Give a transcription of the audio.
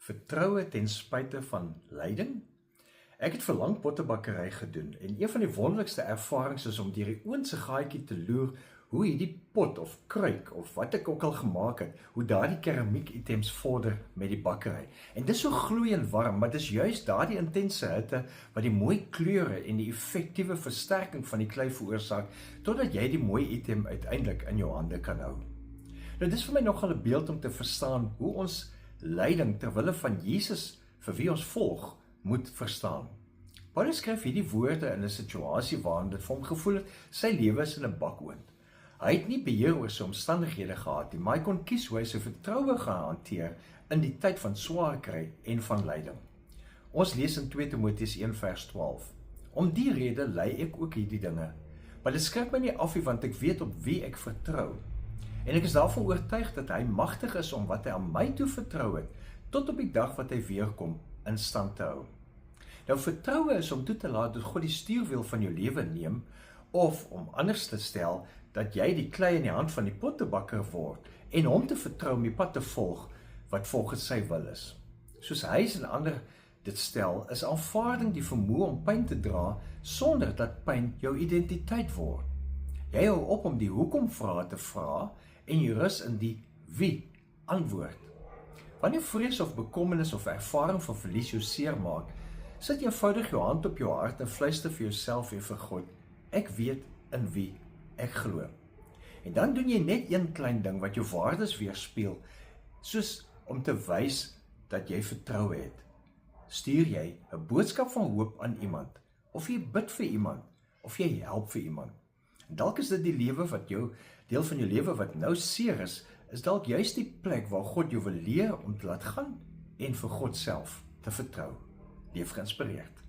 Vertroue ten spyte van lyding. Ek het vir lank bottebakkery gedoen en een van die wonderlikste ervarings is om deur die oondse gaatjie te loer hoe hierdie pot of kruik of wat ek ook al gemaak het, hoe daardie keramiek items vorder met die bakkery. En dis so gloeiend warm, maar dis juist daardie intense hitte wat die mooi kleure en die effektiewe versterking van die klei veroorsaak, totdat jy die mooi item uiteindelik in jou hande kan hou. Nou dis vir my nogal 'n beeld om te verstaan hoe ons lyding ter wille van Jesus vir wie ons volg, moet verstaan. Paulus skryf hierdie woorde in 'n situasie waarin dit vir hom gevoel het, sy lewe is in 'n bakoond. Hy het nie beheer oor sy omstandighede gehad nie, maar hy kon kies hoe hy sy vertroue gaan hanteer in die tyd van swaar kry en van lyding. Ons lees in 2 Timoteus 1 vers 12. Om die rede ly ek ook hierdie dinge, maar dit skrik my nie af nie, want ek weet op wie ek vertrou. En ek is daarvan oortuig dat hy magtig is om wat hy aan my toe vertrou het, tot op die dag wat hy weerkom, in stand te hou. Nou vertroue is om toe te laat dat God die stuurwiel van jou lewe neem, of om anders te stel, dat jy die klei in die hand van die pottebakker word, en hom te vertrou om die pad te volg, wat volgens sy wil is. Soos hy en ander dit stel, is aanvaarding die vermoë om pyn te dra, sonder dat pyn jou identiteit word. Jy hou op om die hoekom vrae te vra, en jy rus in die wie antwoord. Wanneer vrees of bekommernis of ervaring van verlies jou seermaak, sit eenvoudig jou hand op jou hart en fluister vir jouself en vir God, ek weet in wie ek glo. En dan doen jy net een klein ding wat jou waardes weerspieël, soos om te wys dat jy vertroue het. Stuur jy 'n boodskap van hoop aan iemand, of jy bid vir iemand, of jy help vir iemand. En dalk is dit die lewe wat jou, deel van jou lewe wat nou seer is dalk juist die plek waar God jou wil leer om te laat gaan en vir God self te vertrou. Leef geïnspireerd.